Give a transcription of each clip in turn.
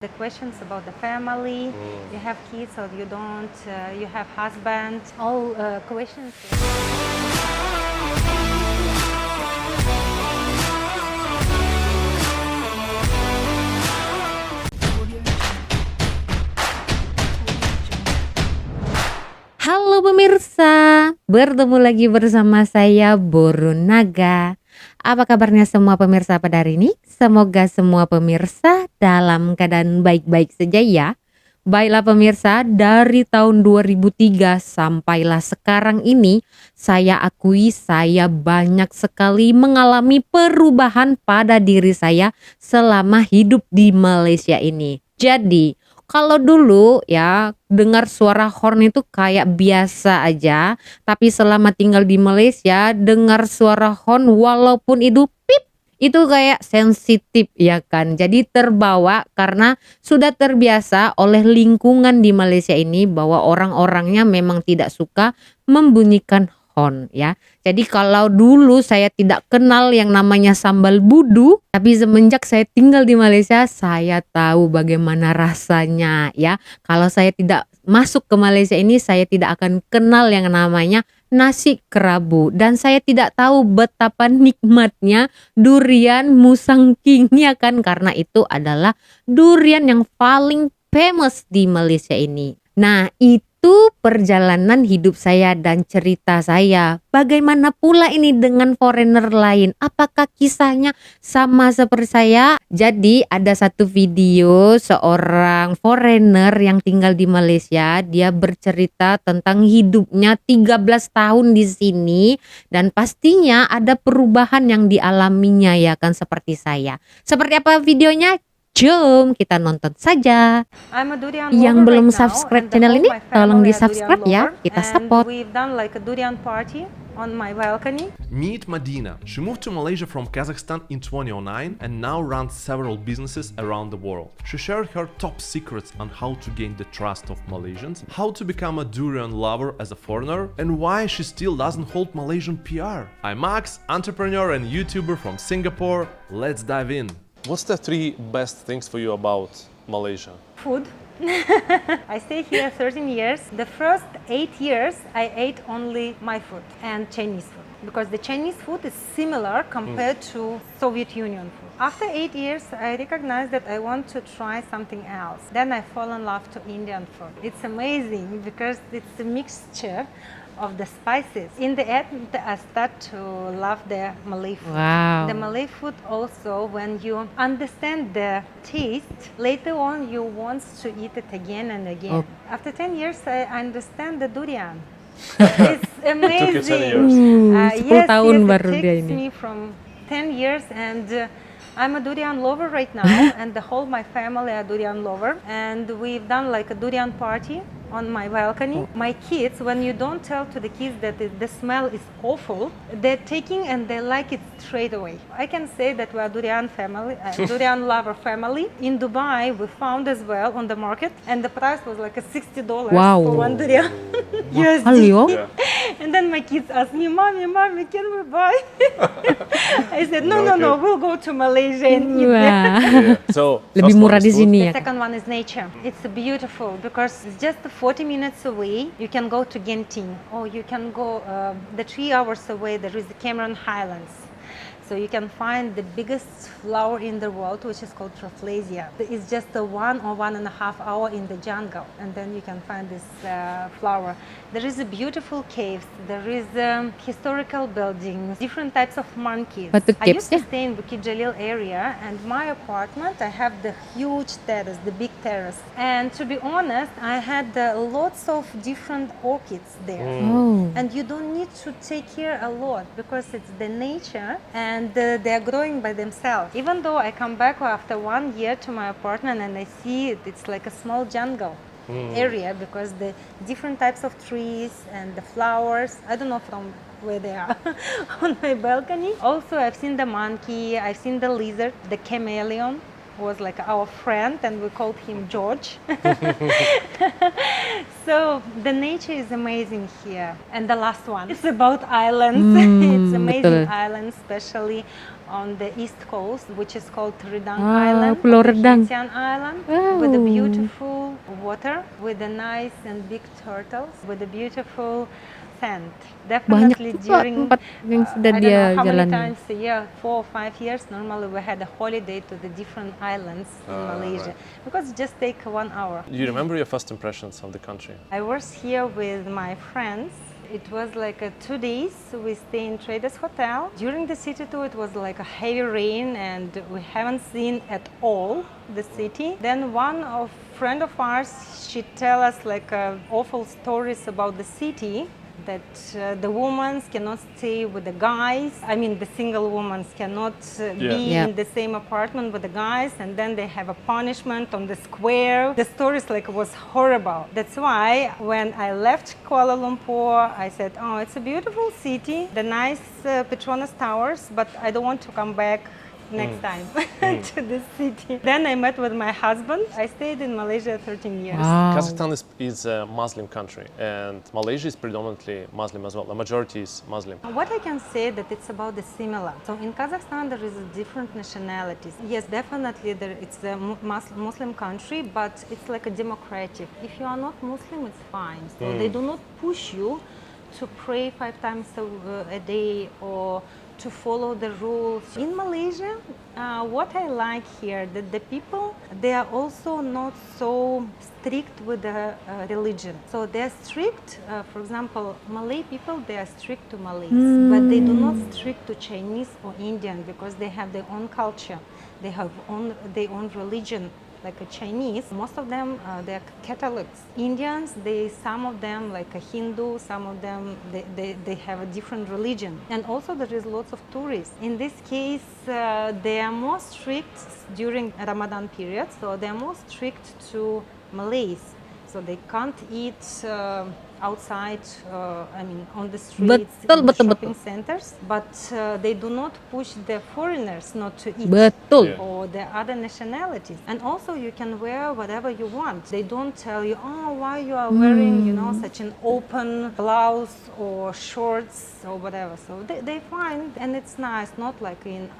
The questions about the family, you have kids or you don't, you have husband, all questions. Halo pemirsa, bertemu lagi bersama saya Naga. Apa kabarnya semua pemirsa pada hari ini? Semoga semua pemirsa dalam keadaan baik-baik saja ya. Baiklah pemirsa, dari tahun 2003 sampailah sekarang ini, saya akui saya banyak sekali mengalami perubahan pada diri saya selama hidup di Malaysia ini. Jadi, kalau dulu ya dengar suara horn itu kayak biasa aja, tapi selama tinggal di Malaysia dengar suara horn walaupun itu pip itu kayak sensitif ya kan. Jadi terbawa karena sudah terbiasa oleh lingkungan di Malaysia ini bahwa orang-orangnya memang tidak suka membunyikan horn ya. Jadi kalau dulu saya tidak kenal yang namanya sambal budu, tapi semenjak saya tinggal di Malaysia saya tahu bagaimana rasanya ya. Kalau saya tidak masuk ke Malaysia ini saya tidak akan kenal yang namanya nasi kerabu, dan saya tidak tahu betapa nikmatnya durian musang king ya kan, karena itu adalah durian yang paling famous di Malaysia ini. Nah, itu perjalanan hidup saya dan cerita saya. Bagaimana pula ini dengan foreigner lain? Apakah kisahnya sama seperti saya? Jadi ada satu video seorang foreigner yang tinggal di Malaysia. Dia bercerita tentang hidupnya 13 tahun di sini. Dan pastinya ada perubahan yang dialaminya ya kan, seperti saya. Seperti apa videonya? Jom kita nonton saja. Yang belum subscribe channel ini tolong di subscribe ya, kita support. We've done like a durian party on my balcony. Meet Madina. She moved to Malaysia from Kazakhstan in 2009 and now runs several businesses around the world. She shared her top secrets on how to gain the trust of Malaysians, how to become a durian lover as a foreigner, and why she still doesn't hold Malaysian PR. I'm Max, entrepreneur and YouTuber from Singapore. Let's dive in. What's the three best things for you about Malaysia? Food. I stayed here 13 years. The first 8 years I ate only my food and Chinese food, because the Chinese food is similar compared to Soviet Union food. After 8 years I recognized that I want to try something else. Then I fall in love to Indian food. It's amazing because it's a mixture of the spices. In the end, I start to love the Malay food. Wow. The Malay food also, when you understand the taste, later on you want to eat it again and again. Oh. After 10 years, I understand the durian. It's amazing. It took you 10 years. 10 tahun it baru dia takes ini. me from 10 years and I'm a durian lover right now and the whole my family are durian lover, and we've done like a durian party on my balcony. My kids, when you don't tell to the kids that the smell is awful, they're taking and they like it straight away. I can say that we are durian family, durian lover family. In Dubai, we found as well on the market, and the price was like a $60 Wow. for one durian. Yes. Mahal yo. Yeah. And then my kids asked me, Mommy, can we buy? I said, no, we'll go to Malaysia and eat there. Wah. Yeah. So Lebih first murah one di is food. sini The ya. second one is nature. It's beautiful because it's just 40 minutes away. You can go to Genting, or you can go the 3 hours away. There is the Cameron Highlands. So you can find the biggest flower in the world, which is called Rafflesia. It's just a 1 or 1.5 hour in the jungle, and then you can find this flower. There is a beautiful caves. There is historical buildings, different types of monkeys. Batu I caves used to ya? stay in Bukit Jalil area, and my apartment, I have the huge terrace, the big terrace. And to be honest, I had lots of different orchids there. Oh. And you don't need to take care a lot because it's the nature, and they are growing by themselves. Even though I come back after 1 year to my apartment and I see it's like a small jungle area, because the different types of trees and the flowers, I don't know from where they are on my balcony. Also, I've seen the monkey, I've seen the lizard, the chameleon was like our friend, and we called him George. So the nature is amazing here. And the last one, it's about islands. It's amazing betul. islands, especially on the east coast, which is called Redang Wow, Island, Pulau on the Redang. Hetian Island, Wow. with a beautiful water, with the nice and big turtles, with a beautiful sand. Banyak Definitely juga during, tempat yang sudah I don't dia know how many jalani. times a year, 4 or 5 years, normally we had a holiday to the different islands in Malaysia, Right. because it just take 1 hour. Do you remember your first impressions of the country? I was here with my friends. It was like 2 days. We stay in Traders Hotel. During the city tour, it was like a heavy rain, and we haven't seen at all the city. Then one of friend of ours, she tell us like awful stories about the city. That the women cannot stay with the guys. I mean, the single women cannot be Yeah. in the same apartment with the guys, and then they have a punishment on the square. The stories like was horrible. That's why when I left Kuala Lumpur, I said, "Oh, it's a beautiful city, the nice Petronas Towers, but I don't want to come back next time to this city." Then I met with my husband. I stayed in Malaysia 13 years. Wow. Kazakhstan is a Muslim country, and Malaysia is predominantly Muslim as well. The majority is Muslim. What I can say that it's about the similar. So in Kazakhstan there is different nationalities. Yes, definitely it's a Muslim country, but it's like a democratic. If you are not Muslim, it's fine. So they do not push you to pray 5 times a day or to follow the rules. In Malaysia, what I like here, that the people, they are also not so strict with the religion. So they're strict, for example, Malay people, they are strict to Malays, but they do not strict to Chinese or Indian, because they have their own culture, they have their own religion. Like a Chinese, most of them they're Catholics. Indians, some of them like a Hindu, some of them they have a different religion. And also there is lots of tourists. In this case, they are more strict during Ramadan period, so they are more strict to Malays. So they can't eat outside, I mean, on the streets, Betul, in the betul, shopping centers, but they do not push the foreigners not to eat. Betul. Or the other nationalities. And also you can wear whatever you want. They don't tell you, oh, why you are wearing, such an open blouse or shorts or whatever. So they find, and it's nice, not like in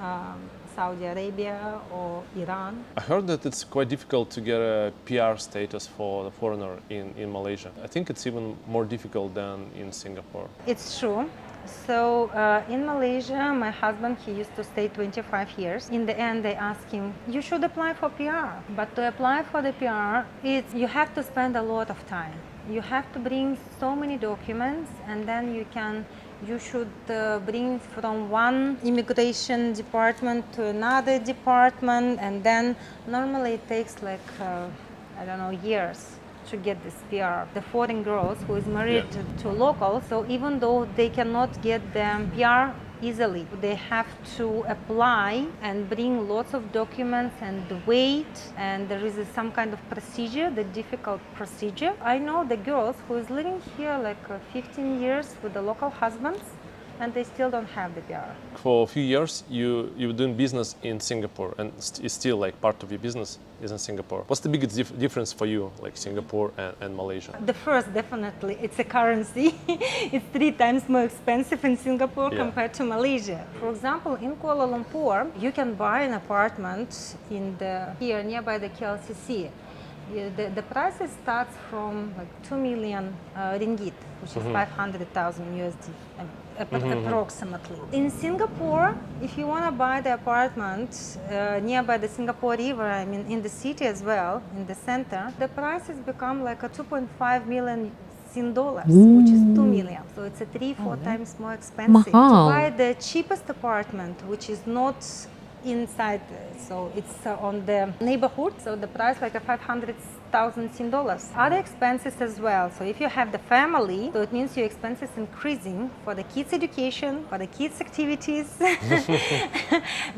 Saudi Arabia or Iran. I heard that it's quite difficult to get a PR status for the foreigner in Malaysia. I think it's even more difficult than in Singapore. It's true. So in Malaysia, my husband, he used to stay 25 years. In the end, they asked him, you should apply for PR. But to apply for the PR, you have to spend a lot of time. You have to bring so many documents, and then you should bring from one immigration department to another department, and then normally it takes like, I don't know, years to get this PR. The foreign girls who is married to locals, so even though they cannot get the PR easily, they have to apply and bring lots of documents and wait, and there is some kind of procedure, the difficult procedure. I know the girls who is living here like 15 years with the local husbands, and they still don't have the PR. For a few years, you were doing business in Singapore, and it's still like part of your business is in Singapore. What's the biggest difference for you, like Singapore and Malaysia? The first, definitely, it's a currency. It's 3 times more expensive in Singapore compared to Malaysia. For example, in Kuala Lumpur, you can buy an apartment here nearby the KLCC. The prices starts from like 2 million ringgit, which is 500,000 USD. Approximately. In Singapore, if you want to buy the apartment nearby the Singapore River, I mean in the city as well, in the center, the prices become like a 2.5 million Sing dollars, which is 2 million. So it's a 3-4 times more expensive. Mahal. To buy the cheapest apartment, which is not inside, so it's on the neighborhood, so the price like a 500,000 Sing dollars. Other expenses as well. So if you have the family, so it means your expenses increasing for the kids' education, for the kids' activities,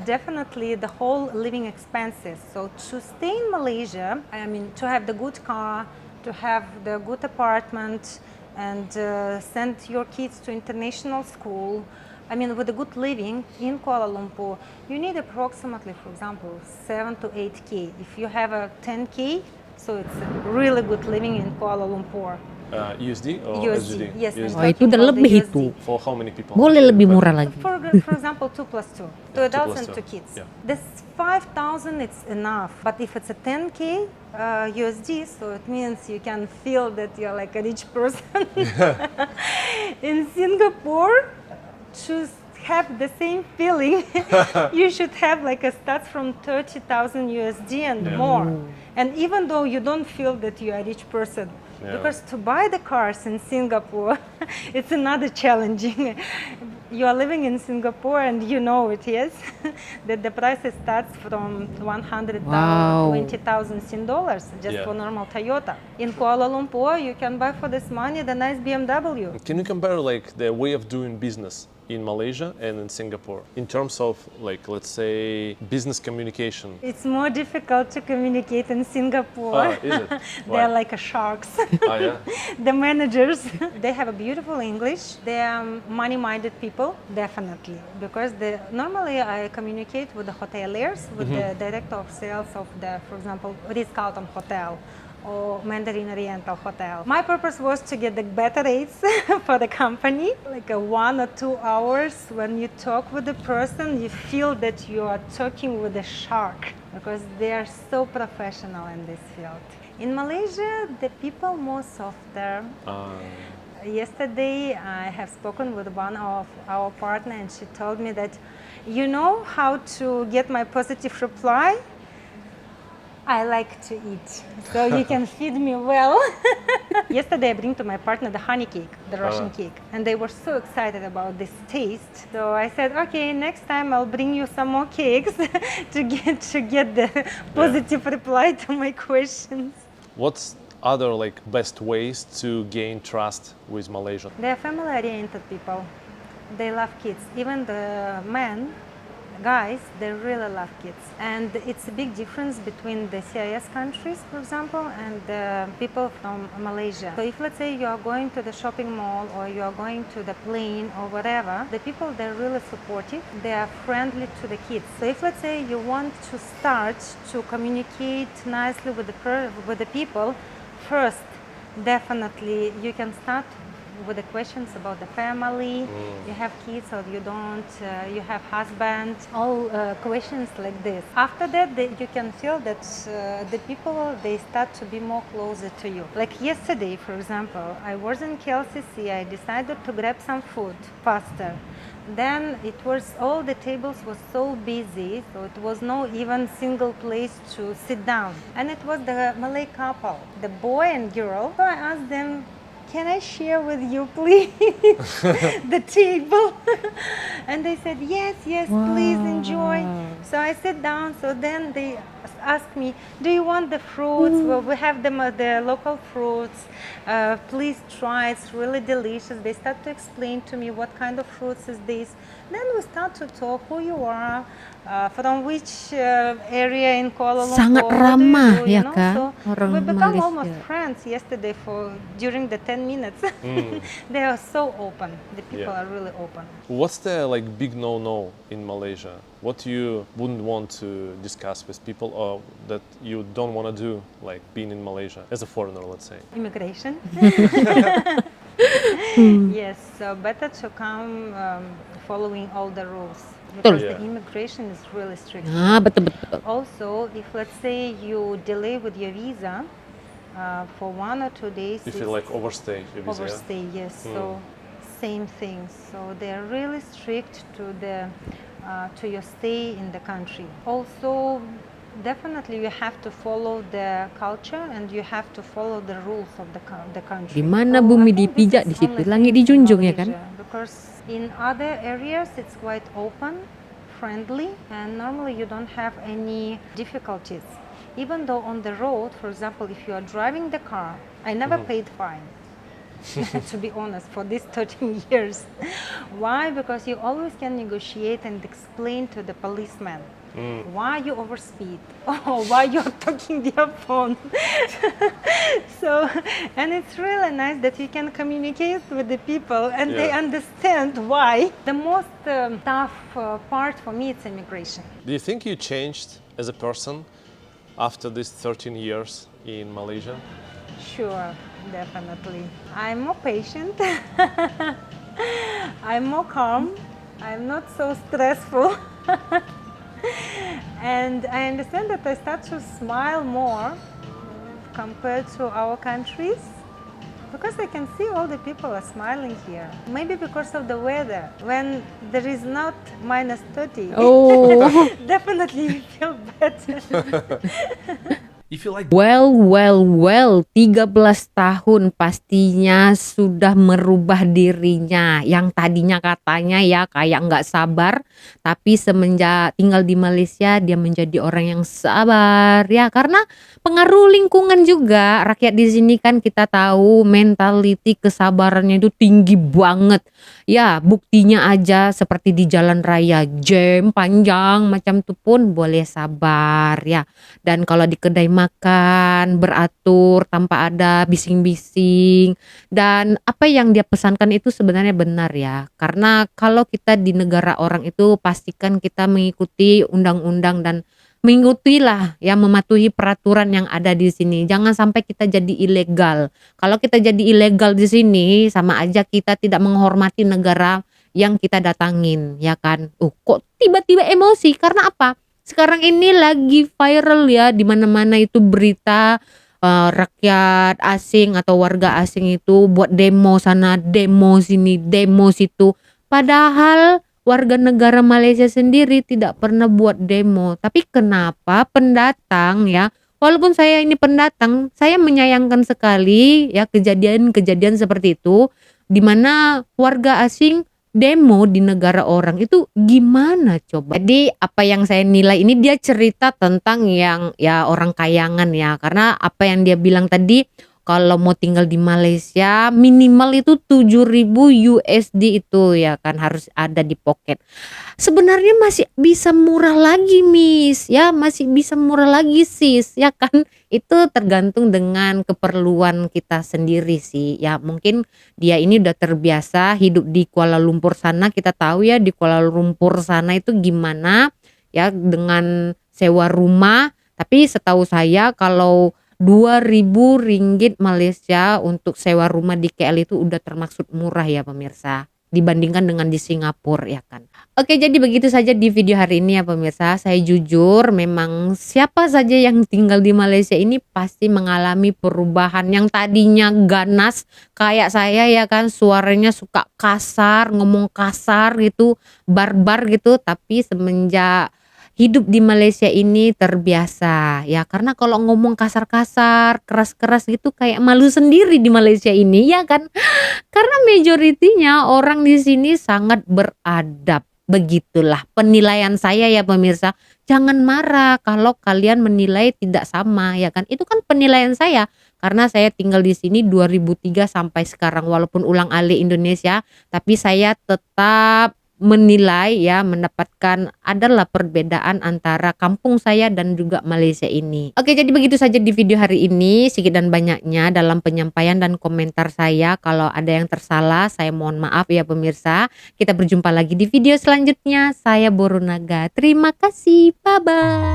definitely the whole living expenses. So to stay in Malaysia, I mean to have the good car, to have the good apartment, and send your kids to international school, I mean, with a good living in Kuala Lumpur, you need approximately, for example, 7 to 8K. If you have a 10K, so it's a really good living in Kuala Lumpur. USD or USD. SGD? Yes, I'm USD. Oh, itu talking udah about the lebih USD. itu. For how many people? Boleh lebih murah lagi. For example, 2 plus 2, 2 adults and 2 2+2. kids. Yeah. This 5,000, it's enough. But if it's a 10K USD, so it means you can feel that you're like a rich person. In Singapore, to have the same feeling, you should have like a starts from 30,000 USD and more. And even though you don't feel that you are a rich person, because to buy the cars in Singapore, it's another challenging. You are living in Singapore and you know it, yes, that the price starts from 100,000, Wow. 20,000 Sing dollars just Yeah. for normal Toyota. In Kuala Lumpur, you can buy for this money the nice BMW. Can you compare like the way of doing business in Malaysia and in Singapore in terms of like, let's say, business communication? It's more difficult to communicate in Singapore. Is it? They're Why? like a sharks. Ah, yeah. The managers, they have a beautiful English. They are money-minded people, definitely. Because normally I communicate with the hoteliers, with the director of sales of the, for example, Ritz-Carlton Hotel or Mandarin Oriental Hotel. My purpose was to get the better rates for the company. Like 1 or 2 hours when you talk with the person, you feel that you are talking with a shark because they are so professional in this field. In Malaysia, the people more softer. Yesterday, I have spoken with one of our partner and she told me that, you know how to get my positive reply? I like to eat, so you can feed me well. Yesterday I bring to my partner the honey cake, the Russian cake, and they were so excited about this taste. So I said, okay, next time I'll bring you some more cakes to get the positive reply to my questions. What's other like best ways to gain trust with Malaysians? They are family-oriented people. They love kids. Even the men, guys, they really love kids. And it's a big difference between the CIS countries, for example, and the people from Malaysia. So if, let's say, you are going to the shopping mall or you are going to the plane or whatever, the people, they're really supportive. They are friendly to the kids. So if, let's say, you want to start to communicate nicely with the people, first, definitely, you can start with the questions about the family, you have kids or you don't, you have husband, all questions like this. After that, you can feel that the people, they start to be more closer to you. Like yesterday, for example, I was in KLCC, I decided to grab some food faster. Then it was, all the tables was so busy, so it was no even single place to sit down. And it was the Malay couple, the boy and girl. So I asked them, can I share with you, please, the table? And they said, yes, please enjoy. So I sit down, so then they asked me, do you want the fruits? Well, we have the local fruits. Please try, it's really delicious. They start to explain to me what kind of fruits is this. Then we start to talk who you are, from which area in Kuala Lumpur. Sangat what do you ramah do, ya know? Kak, So orang we become Malaysia. almost friends yesterday during the 10 minutes. They are so open. The people are really open. What's the like big no-no in Malaysia? What you wouldn't want to discuss with people or that you don't want to do, like being in Malaysia as a foreigner, let's say? Immigration. Yes, so better to come following all the rules because Yeah. the immigration is really strict. Nah, betul-betul. Also, if let's say you delay with your visa for 1 or 2 days, You feel like overstay your visa, yeah? overstay, yes. So same thing. So they are really strict to your stay in the country. Also, definitely you have to follow the culture and you have to follow the rules of the country. Di mana So bumi I think this dipijak, is di situ only langit thing in dijunjung, ya kan? Malaysia, because in other areas it's quite open, friendly, and normally you don't have any difficulties. Even though on the road, for example, if you are driving the car, I never paid fine. To be honest, for these 13 years. Why? Because you always can negotiate and explain to the policeman why you overspeed or why you're talking their phone. So, and it's really nice that you can communicate with the people and they understand why. The most tough part for me is immigration. Do you think you changed as a person after these 13 years in Malaysia? Sure. definitely. I'm more patient. I'm more calm. I'm not so stressful. And I understand that I start to smile more compared to our countries because I can see all the people are smiling here. Maybe because of the weather. When there is not -30, Oh. definitely you feel better. If you like Well, 13 tahun pastinya sudah merubah dirinya. Yang tadinya katanya ya kayak nggak sabar, tapi semenjak tinggal di Malaysia dia menjadi orang yang sabar ya. Karena pengaruh lingkungan juga. Rakyat di sini kan kita tahu mentality kesabarannya itu tinggi banget. Ya, buktinya aja seperti di jalan raya jam panjang macam itu pun boleh sabar ya. Dan kalau di kedai makan beratur tanpa ada bising-bising, dan apa yang dia pesankan itu sebenarnya benar ya. Karena kalau kita di negara orang itu pastikan kita mengikuti undang-undang dan mengikutilah ya, mematuhi peraturan yang ada di sini. Jangan sampai kita jadi ilegal. Kalau kita jadi ilegal di sini sama aja kita tidak menghormati negara yang kita datangin ya kan. Kok tiba-tiba emosi karena apa? Sekarang ini lagi viral ya, di mana-mana itu berita rakyat asing atau warga asing itu buat demo sana, demo sini, demo situ. Padahal warga negara Malaysia sendiri tidak pernah buat demo. Tapi kenapa pendatang ya, walaupun saya ini pendatang, saya menyayangkan sekali ya kejadian-kejadian seperti itu, di mana warga asing demo di negara orang itu gimana coba. Jadi apa yang saya nilai ini dia cerita tentang yang ya orang kayangan ya, karena apa yang dia bilang tadi kalau mau tinggal di Malaysia minimal itu 7.000 USD itu ya kan harus ada di pocket. Sebenarnya masih bisa murah lagi Miss ya, masih bisa murah lagi sis ya kan. Itu tergantung dengan keperluan kita sendiri sih ya. Mungkin dia ini udah terbiasa hidup di Kuala Lumpur sana, kita tahu ya di Kuala Lumpur sana itu gimana ya dengan sewa rumah. Tapi setahu saya kalau 2.000 ringgit Malaysia untuk sewa rumah di KL itu udah termasuk murah ya pemirsa, dibandingkan dengan di Singapura ya kan. Oke, jadi begitu saja di video hari ini ya pemirsa. Saya jujur memang siapa saja yang tinggal di Malaysia ini pasti mengalami perubahan. Yang tadinya ganas kayak saya ya kan, suaranya suka kasar, ngomong kasar gitu, barbar gitu, tapi semenjak hidup di Malaysia ini terbiasa ya, karena kalau ngomong kasar-kasar, keras-keras gitu kayak malu sendiri di Malaysia ini ya kan. Karena majoritinya orang di sini sangat beradab. Begitulah penilaian saya ya pemirsa. Jangan marah kalau kalian menilai tidak sama ya kan. Itu kan penilaian saya karena saya tinggal di sini 2003 sampai sekarang, walaupun ulang-alik Indonesia, tapi saya tetap menilai ya, mendapatkan adalah perbedaan antara kampung saya dan juga Malaysia ini. Oke, jadi begitu saja di video hari ini, sedikit dan banyaknya dalam penyampaian dan komentar saya. Kalau ada yang tersalah saya mohon maaf ya pemirsa. Kita berjumpa lagi di video selanjutnya. Saya Borunaga, terima kasih, bye bye.